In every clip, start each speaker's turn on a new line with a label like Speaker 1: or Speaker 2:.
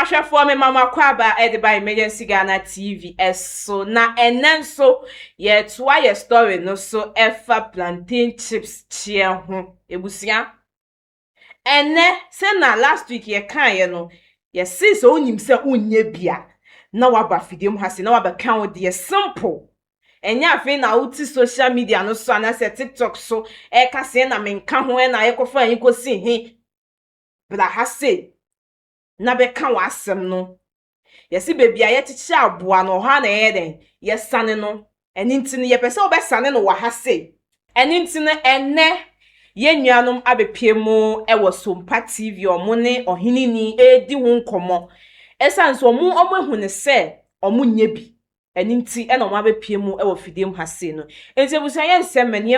Speaker 1: Ashafo me mama kwaba by Emergency Ghana TV so na enenso ye toa ye story no so efa plantain chips chie ho ebusia ene se na last week ye kan ye no ye see so onim se onye bia na waba fidem hase na waba kan wo de simple enya afi na uti social media no so na se TikTok so e ka se na menka ho e na ye kofa yin kosi he bla hase na beka wasem no yesi bebia ye tichi aboa no ha na ye den ye sane no eni ntine ye pese obesane no wa hase eni ntine enne ye nuanom abepiemu e wo Sompa TV omo ne ohinini edi ho nkomo esanso omo ehu ne se omo nya bi eni nti e na omo abepiemu e wo fidem hase no enti ebusa ye nsem ne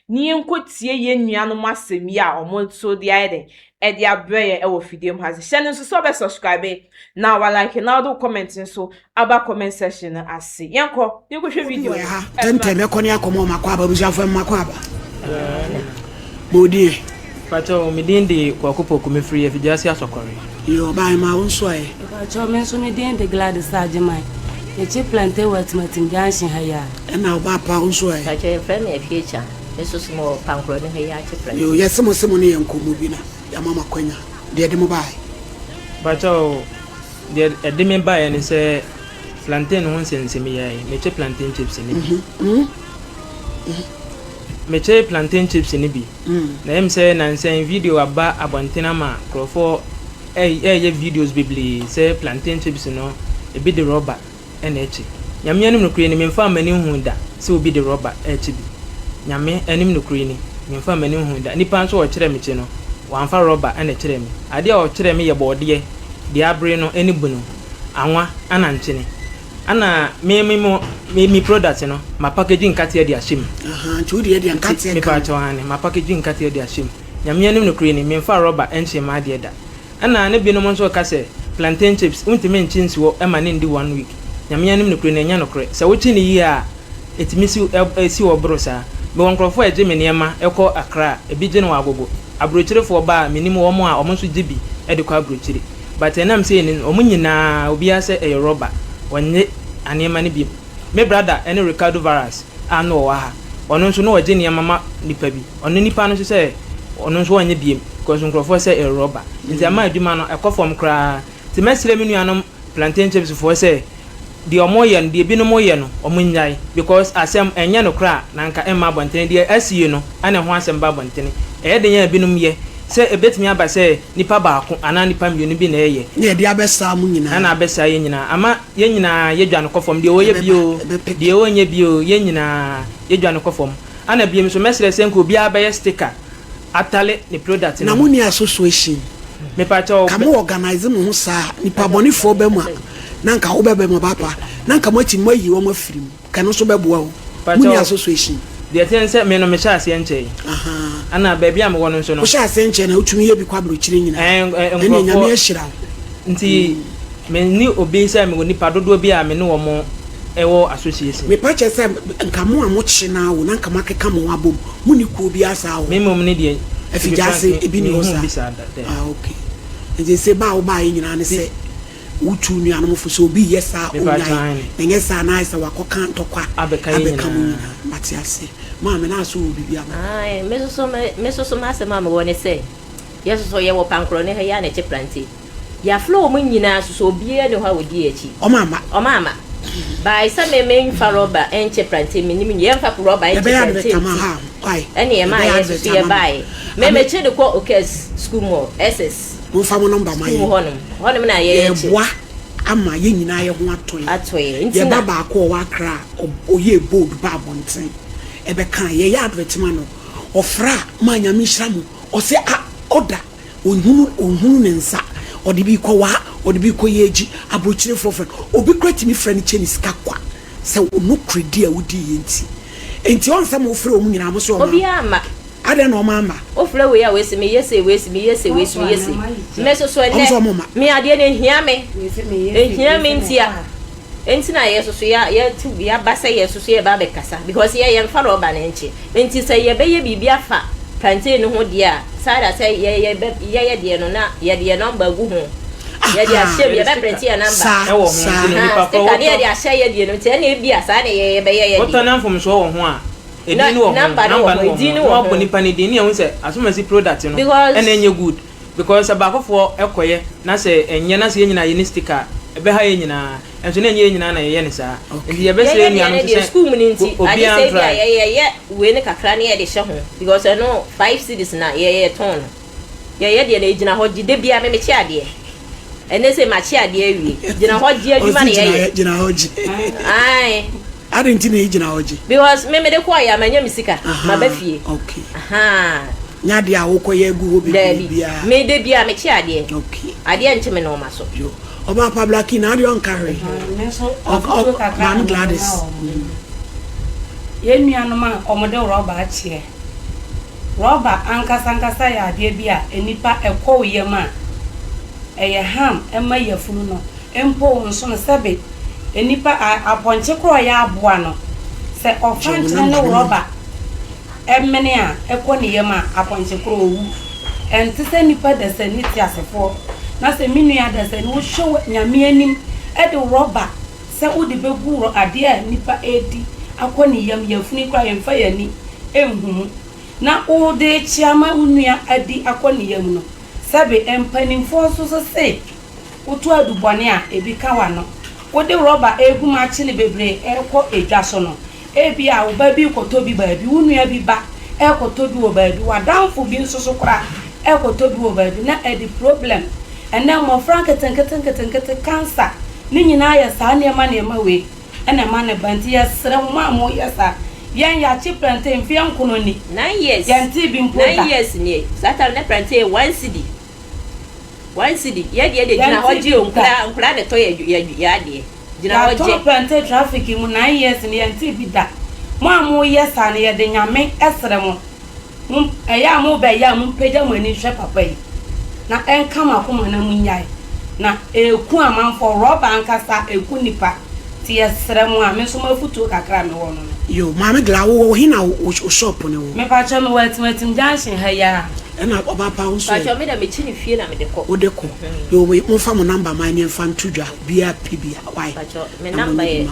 Speaker 1: yenko tie ye nuanom asem ya omo so di aiden edi abreye e wo fidem hase shene so be subscribe na wa like na do comment so aba comment section ase yenko you go show video
Speaker 2: ha tentele koni akomo makwaba bushafo makwaba bodi
Speaker 3: pato midindi kwa kupo kumifri efijasi asokori
Speaker 2: yo bai ma unso e
Speaker 4: pato menso midindi glad sajemai e che plantain wat matinganshin haya
Speaker 2: na oba pa unso e
Speaker 5: pato friend e future eso smo pankro ne haya che plantain
Speaker 2: yo yesemo ne yenkomo bi na ya mama kwanya de mo bai
Speaker 3: pato de edimi bai ni se plantain won sensemi yayi me che plantain chips ni meche plantain chips ni bi na em say na nsen video aba abontina ma crofo ye videos bibli say plantain chips no e bi the rubber en echi nyame anim no kure ni memfa mani hu da say obi the rubber echi bi nyame anim no kure ni memfa mani hu da nipa nso o kire meche no wanfa rubber en kire me ade o kire me ye bode de abre no eni bunu anwa ana nchene ana me product no ma packaging katia di ashim
Speaker 2: chudi di katia
Speaker 3: me pa chwane ma packaging katia di ashim nyame anim no kure ni me fa rubber enche ma de da ana ne bi no mo so ka se plantain chips untime nchinsi wo e ma ne ndi 1 week nyame anim no kure na nya no kure se wo chi ni yi a etimisi esi wo brosa me won krofo eje me niema ekọ Accra ebi je no agogo abrochirefo ba minim wo mo a o mo so jibi e de kwa abrochire but enam say ni o mo nyina obi ase e rubber wonye anema ne bi me brother ene Ricardo Varas ano wa ha ono nso no waje ne mama nipa bi ono nipa no se ono nso wanye bi because nkrofo se e rubber nti ama adwuma no ekofom kra ti mesire me nuanom plantain chips fo se di omoye no di bi no moye no omunyai because asem enye no kra na nka emma bontene di asiye no ana ho asem ba bontene e de nya bi no ye se ebetimi aba se nipa baako ana nipa mienu bi na eye
Speaker 2: ne de abesa mu nyina
Speaker 3: ana abesa ye nyina ama ye nyina ye dwane kofom de oye bio de onye bio ye nyina ye dwane kofom ana biem so mesere senko bia ba ye sticker atale ni product
Speaker 2: na mu ni association
Speaker 3: me pa cho
Speaker 2: kamo organize mu ho sa nipa bonifo be mu na nka wo be mu papa na nka machi mayi wo mafirim kanu so be boa wo mu ni association
Speaker 3: de tense me no me sha ase enche ana ba bia me wono nso no
Speaker 2: wo sha ase enche na utumi ye bi kwabro chire nyina ene nyame ehira
Speaker 3: nti me ni obi se me nipa dodo bi a me ne wo mo ewo association
Speaker 2: me pa che se nka mo amochi na wo na nka makeka mo abom mu ni ko bi asa wo
Speaker 3: me mom ne de
Speaker 2: afijase ebi ni wo sa okay nti se ba wo ba nyina ne se utu ni anomo so bi yesa onya enye sa na isa wakoka ntokwa abeka mu matiase ma me na so bibia
Speaker 5: meso so ma se ma me woni se yeso so ye wo pankro ne ya na che plantain ya flow mu nyina so bi e ne ho awodi echi o mama ba isa me faroba enche plantain me nim ye fa roba enche plantain ene ye ma yeso so ye bai me che de ko okes school mo ss
Speaker 2: mo fa mo number mai
Speaker 5: honum na ye
Speaker 2: boa ama ye nyina ye ho atoye ye baba ko wa kra oye bold ba bonten e be kan ye advertisement no ofra ma nya mi hramu o se order onhunu ne nsa odi bi ko wa odi bi ko yeji abrochire frofren obi kreti mi frani cheni sika kwa se onu kredi a wudi ye enti on se mo frɛ omu nyina mo so
Speaker 5: obi ama
Speaker 2: ade no mama
Speaker 5: ofle we ya we se me yese meso so ne me ade ne hia me ntia enti na yeso so ya tu ya basa yeso so ya ba be kasa because ye fa roba na nchi enti se ye be ye bibia fa plantain no ho dia sada say ye de no na ye de number gu ho ya dia share ya be print ya number
Speaker 3: e wo ho ni nipa ko
Speaker 5: ka ne dia share ya die no te na bia sa ne ye be ye
Speaker 3: wo to na mfom so wo ho a edin wo
Speaker 5: number no edin wo
Speaker 3: wo nipa ne din ne wo se asomasi product no e na enye good because abakofo ekoye na se enye na se nyina ye ni sticker ebe ha ye nyina enso na enye nyina na ye ne sa ndi ye be se nyina no se
Speaker 5: school mu nti ade se bia ye we ne kakra ne ye de hye ho because no 5 cedis na ye ton ye de na ejina ho gide bia me chi ade ene se ma chi ade awie gina ho gi adwuma ne ye
Speaker 2: gina ho gi
Speaker 5: ai
Speaker 2: aren't na ejina ho gi
Speaker 5: because me de kwa ya manya misika ma ba fie
Speaker 2: okay
Speaker 5: nya
Speaker 2: de awokoye gu ho bia
Speaker 5: me de bia me chi ade
Speaker 2: okay
Speaker 5: ade nche me no ma so
Speaker 2: yo oba Pablaki na de on carry man Gladys
Speaker 4: ye nuanu ma omode roba achie roba ankasa ya ade bia enipa ekwo ye ma eye ham ema ye funu no empo nso no sebe enipa aponche kro ya aboa no se ofante no roba emene a ekwo ne ye ma aponche kro owu enti se nipa de se niti asefo na se minu ya de se no show nyame anim e de roba se udi beguro ade a nipa edi akwo ne yam yafuni kra ye mfa yani enhumu na ode chiama unua adi akwo ne yam no sabe empanimfo so se otu adubone a ebi kawa no wode roba eguma chile bebre ekwo edwa so no ebi a oba bi kotobi ba bi unua bi ba ekotobi oba bi wadanfo bi nsoso kra ekotobi oba bi na edi problem ena mo franketenkete cancer ni nyina ya sa ne ma we ena ma ne banti ya sere ma mo ya sa yan ya chi plantain fi ankono ni
Speaker 5: 9 years
Speaker 4: yanti bi mpo
Speaker 5: 9 years ni satal ne plantain 1 cedi ya de gina hoje onkra ne to ya de gina hoje
Speaker 4: to plantain traffic mu 9 years ni yanti bi da mo ya sa ne ya de nyame esere mo eya mo be ya mo peja mo ni hwe papa yi na enkama kuma na munyai na eku amanfo roba ankasa eku nipa ti esere mo a me so mafutu kakra me wono
Speaker 2: yo mama gla wo hina o shop ne wo
Speaker 4: me pa cha me wetmetim junction ha ya
Speaker 2: ena oba pa unso
Speaker 5: pa cha me da me chini fie na me de ko
Speaker 2: o de ko yo we mo fa mo number ma ne fa ntudwa bia pbia why
Speaker 5: pa cha me number e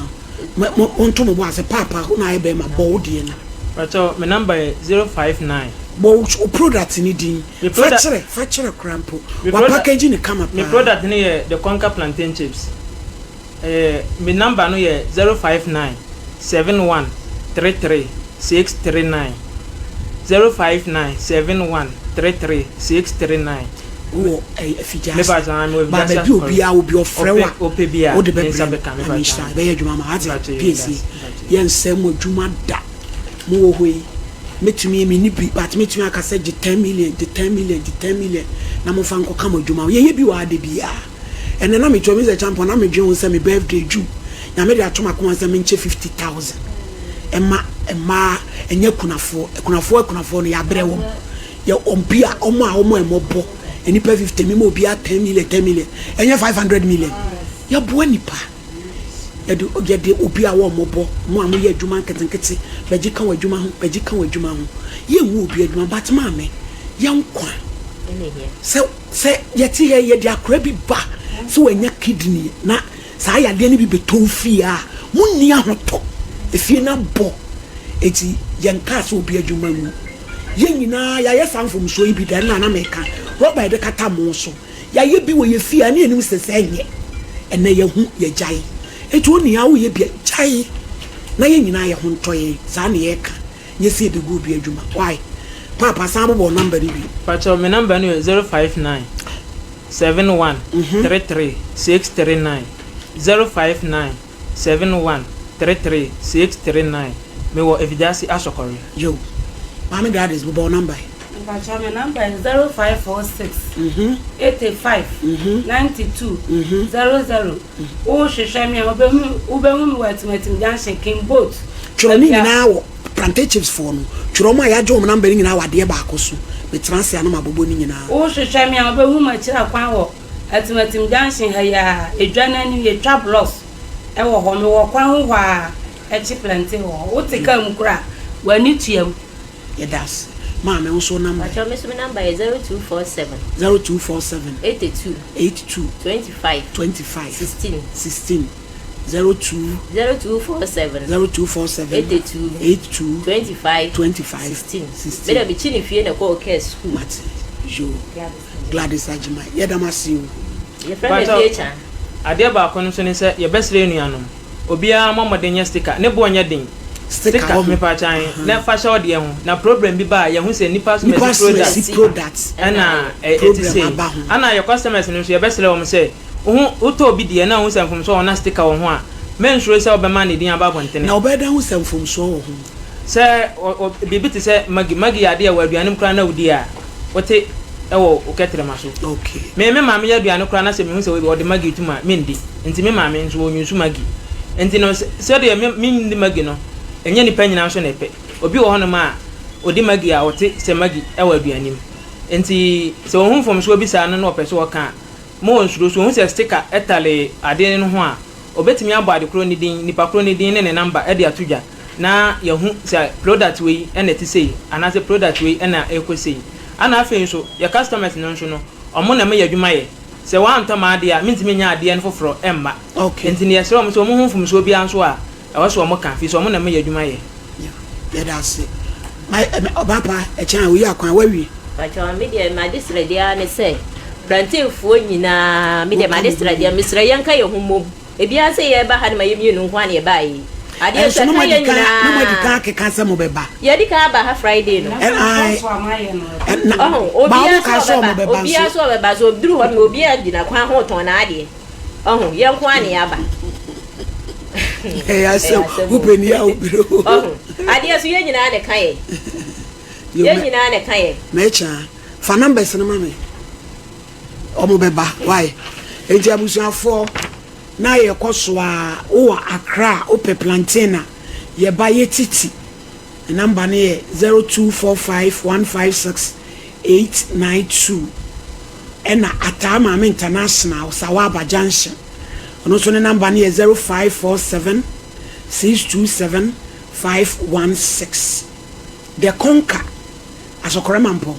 Speaker 2: mo onto mo ase papa na e be ma bo die na
Speaker 3: pa cha me number 059
Speaker 2: bo o product ni din factory crampo wa package ni kama pa
Speaker 3: me product ni the Conquer plantain chips me number no ye 059 71 33 639 059 71 33 639
Speaker 2: wo efija
Speaker 3: me ba san me
Speaker 2: ba be obi a obi ofrewa
Speaker 3: opebia
Speaker 2: o de be me sha be ye djuma ma ati pc yen sem djuma da mo wo hoyi metumi me ni bi but metumi aka say 10 million na mo fa nko kama djuma ye bi wa de bia ene na me tumi ze champion na me dwen say me birthday ju na me de atoma ko say me nche 50,000 emma enye kunafo no ya brewo ya ombia omo emobo enipa 50 mi mo bia 10 million enye 500 million ya bo nipa ya de obi a wo mobo mo amu ye adwuma nketenkete beji kan wadwuma ho ye wu obi adwuma but ma me ya nkwa se yeti ye de akra bi ba so wanya kidney na sa ya de ni bi beton fia munni ahoto efie na bo eti yanka so obi adwuma mu ye nyina ya yesanfom so ibi da na meka roba de kata mo so ya ye bi wo ye fia na enim sese enye ene ye hu ye jai eti oni ya wo ye bi jai na ye nyina ye hu ntoye za na ye ka ye se de go obi adwuma why papa san bo number bi
Speaker 3: pacho me number no 059 71 33 639 059 71 33 639 me wo evidence asokore
Speaker 2: yo mama dad is bo number
Speaker 4: pacho me number is 0546 85 92 00 o hwehwe me obehun wetmetim junction king boat
Speaker 2: churo ni na wo plantain chips for no churo ma ya jo mo number ni na wade ba akoso be transfer na mabobo ni nyina
Speaker 4: o hwehwe me obehun ma kira kwan wo atmetim junction ha ya edwana ni ye trap loss e wo ho me wo kwan ho a echi plantain wo o tika mu kura wani tuam
Speaker 2: ye das Ma me also number.
Speaker 5: But your number is 0247 82 25 16 0247 82 25 16. Better be chin if you ain't call care school.
Speaker 2: Yo, Gladys Ajima. Yedamasi.
Speaker 5: Your friend teacher.
Speaker 3: Adia ba kono so ne se ye best renuanom. Obia mama den sticker. Ne bo nya den. Sticker me pa chan. Na fa show de ho. Na problem bi ba ye hu se nipa so
Speaker 2: products.
Speaker 3: Ana eti say. Ana your customers no so ye best le wo say. Uto obi de na hu se mfom so na sticker wo ho a. Men sure say obema ne din aba bontene.
Speaker 2: Na obeda hu se mfom so wo ho.
Speaker 3: Se bibi ti se magi ade a waduane kra na udi a. Wote ewo oketre maso.
Speaker 2: Okay.
Speaker 3: Me maame ya aduane kra na se me hu se we de magi tuma me ndi. Enti me maame nso onyu magi. Enti no se de me ndi magi no. Enye ni panyina nso na epe. Obi wo hono ma odi magi a wote se magi ewo aduane. Enti se wo hu fom so obi sa no na opese wo kan. Mo nsuro so hu se sticker etale ade no ho a obetimi abo ade kro ni din nipa kro ni din ne number e de atudwa na ye hu se product we e na ti sei ana se product we e na ekosei ana afen so your customers no nso no omo na me yadwuma ye se wa anta ma ade a mintimi nya ade no foforo emma
Speaker 2: okay
Speaker 3: enti ne yesere omo so omo hu fom so obi anso a e wo so omo kan fi so omo na me yadwuma ye
Speaker 2: yeah that's it my obapa e chan we akwan wawi
Speaker 5: but your media my this lady na say plantain fo nyina media my this lady misra yanka ye humom ebia se ye ba ha na mayemi nu kwa na ye ba yi ade so ka ye nyina
Speaker 2: no madi ka ke kansa mo beba
Speaker 5: ye di ka ba ha Friday no obia so beba so duru ho na obia gina kwa ho ton na ade ye kwa na ya ba
Speaker 2: eh aso upeni ya ubiro
Speaker 5: ade so ye nyina na ka ye ye nyina na ka ye
Speaker 2: mecha fa numbers no mame omo beba why eji abusuafo na ye kwoswa o Accra o pe plantain ye ba ye titi number na ye 0245156892 ena Atama International Sawaba Junction ono so ne number na ye 0547627516 the conquer asokore mampo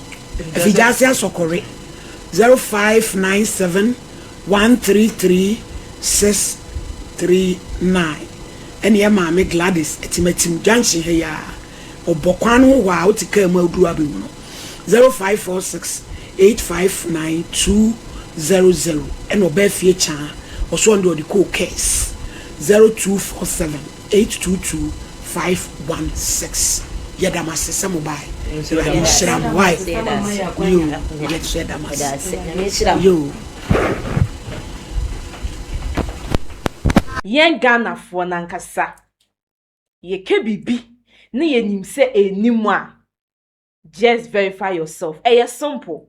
Speaker 2: efijase asokore 0597133639 and ya mama Gladys etimatim junction here ya obokwan ho wa otika ma oduru abemu no 0546859200 and obefie cha oso ndo the cool case 0247822516 yada masese mobile Shram why you get said you
Speaker 1: yen Ghana fo nankasa ye ke bibi na ye nim se enimu a just verify yourself simple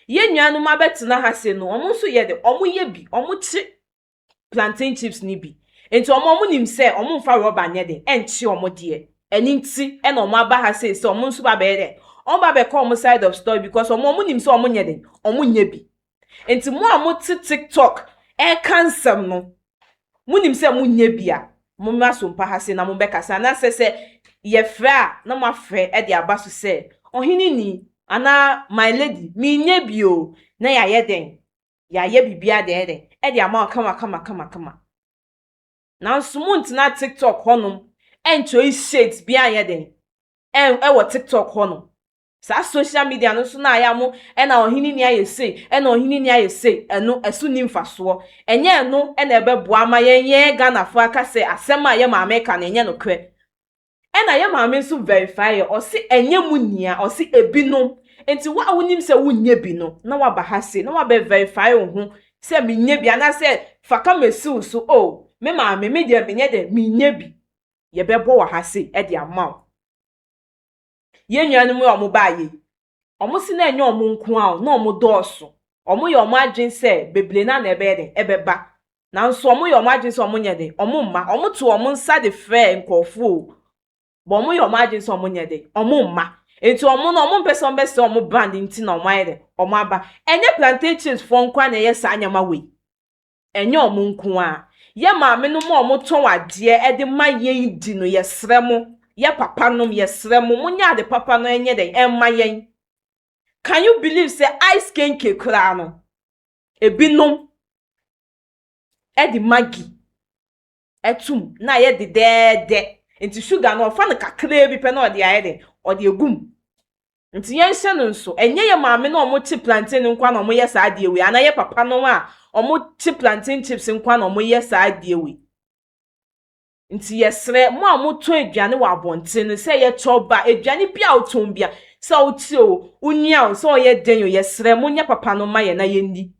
Speaker 1: ye nuanu ma betuna ha se no omo so ye de omo ye bi omo chi plantain chips ni bi enti omo nim se omo mfa rubber nye de enchi omo de eninti e na omo aba ha se omo nso ba be de omo ba be come side of story because omo nim se omo nye de omo nye bi enti mo omo TikTok e cancel no munim se munye bia mo maso mpa ha se na mo bekasa na se ye fra na mo afre e de abaso se ohini ni ana my lady mi nye bio na ya ye den ya ye bibia de den e de ama kama na nsumuntu na TikTok honom encho shades bia ye den e wo TikTok honom sa social media no so na ya mo e na ohini ni ayese e na ohini ni ayese eno esu ni mfaso enye no e na ebeboa ama yenye Ghana fo aka se asema ye maame ka na enye no kre e na ye maame so verify o se enye munia o se ebinom enti wa wonim se wunye bi no na wa ba ha se na wa be verify ho se minye bi ana se faka mesiu so o me maame me de menye de minye bi ye bebo wa ha se e de ama ye nuanu mu omo baaye omo si na enye omo nko a na omo dooso omo ye omo adwen se beble na ebe de ebeba na nso omo ye omo adwen se omo nye de omo mma omo to omo nsa de frɛ nkofo bo omo ye omo adwen se omo nye de omo mma enti omo na omo mpese omo bese omo brand nti na omo aye de omo aba enye plantain chips fo nkwa na ye sa anyama we enye omo nko a ye maame no mo omo ton ade e de ma ye di no ye srɛ mo ye papa nom yesre mo munya de papa no enye den emma yen. Can you believe say ice kenke kra no ebinom e di magi etum na ye de de nti sugar no fa no kakra bi pe na ode aye de ode egum nti yen hye no nso enye ye maame na omo chi plantain nkwa na omo ye sa ade ewe ana ye papa no a omo chi plantain chips nkwa na omo ye sa ade ewe nti yesre mo amoto aduane wa abonte no se ye choba aduane bia otom bia se oti o unia o se o ye den yo yesre mo nya papa no ma ye na ye ndi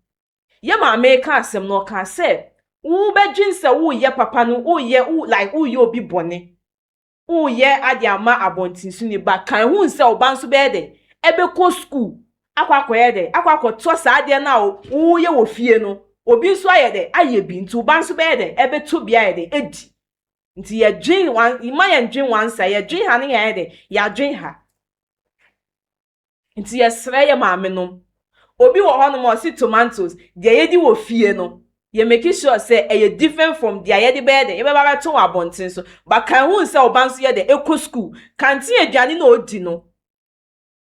Speaker 1: ye maame ka asem no ka se wo bedwin se wo ye papa no wo ye wo ye obi bone wo ye ade ama abonte su ni ba kan hu se oba nso be de ebe ko school akwakoye de akwakoto sa ade na wo ye wo fie no obi nso aye de aye bi nti oba nso be de ebe to bia ye de edi nti ye dream one ima ye dream one say ye dream ha ne ye de ya dream ha nti ye sre ye maame no obi wo ho no mo si tomatoes de ye di wo fie no ye make sure say e different from the ye de be de ye be ba to abonten so ba kan hu say oba nso ye de eco school kanti aduane na odi no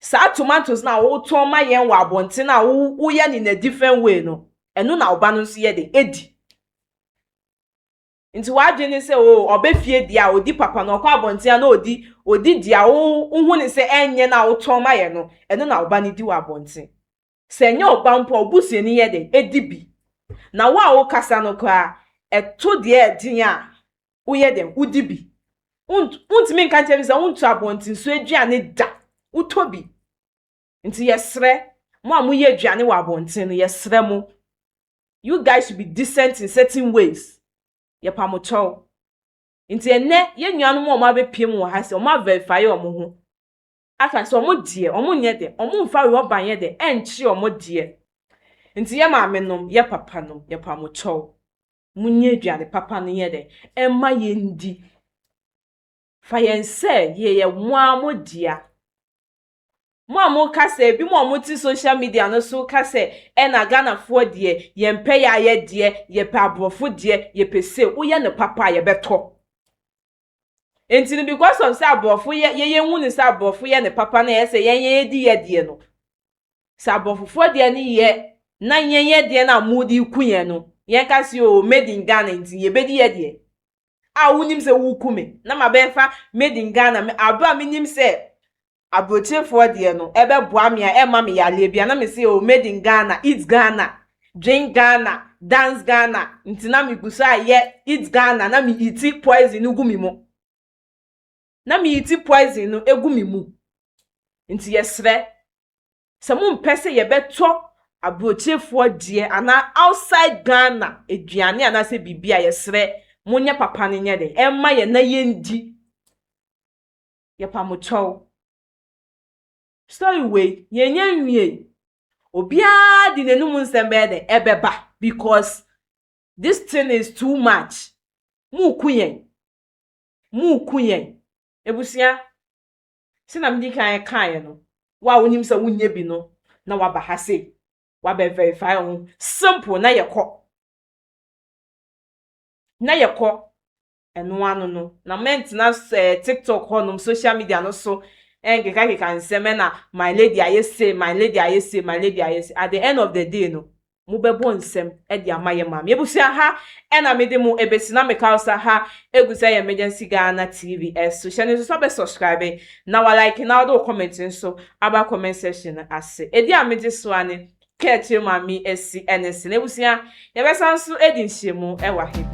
Speaker 1: sa tomatoes na wo to ma ye wo abonten na wo ye ni na different way no eno na oba no nso ye de edi nti wadwe ni se o obefie dia odi papa no kwa abontia na odi dia wo hu ni se enye na wo to ma ye no eno na oba ni di wa abontin se enye oba mpo obusie ni ye de edi bi na wo kasa no kwa eto de edin a wo ye de udi bi untimi nka nche bi se untu abontin so aduane da utobi nti yesre mo amuye aduane wa abontin no yesre mo you guys should be decent in certain ways ye pamocho nti enne ye nuanu mo ma be piem wo ha se o ma verify o mo ho aka se o mo die o mo nye de o mo mfa we oban ye de enchi o mo die nti ye maame nom ye papa nom ye pamocho munye aduane papa no ye de emma ye ndi fa ye nse ye moa mo dia mo amu kase bi mo amuti social media no so kase e na Ghana fo de ye mpe ya ye de ye pe abrofo de ye pese wo ye ne papa ye beto enti because of say abrofo ye hu ni say abrofo ye ne papa na ye say ye di ye de no say abrofo fo de ni ye na ye de na mudi kunye no ye kase o made in Ghana enti ye be di ye de a wunim say wu kume na ma be fa made in Ghana me abra minim say abrochefo de no ebe boa me a ema me yale bia na me say o made in Ghana, eat Ghana, drink Ghana, dance Ghana. Nti na me gusa ye eat Ghana na me eat poison ugu mi mu. Na me eat poison no egu mi mu. Nti yesre se mo mpese ye beto abrochefo de ana outside Ghana eduane ana se bibia yesre munya papa ne nye de ema ye na ye ndi ye pa mo chow. Story way yenye nwie obia di nenum nsembe de ebeba because this thing is too much mu kuyen ebusia sina mdi kan no wa wonim se wunye bi no na wa ba ha se wa be verify on simple na yekọ eno anu no na maintenance TikTok honum social media no so engeka can say na my lady ayese at the end of the day no mu bebo nsem e dia maye mam yebusia ha e na mede mu ebesina me kausa ha egusa ye emergency Ghana TV so channel so be subscribe na wa like na do comment so aba comment section ase e dia mede so ane keche mami esi NS na ebusia ye besan so edi nhyiemu e wa he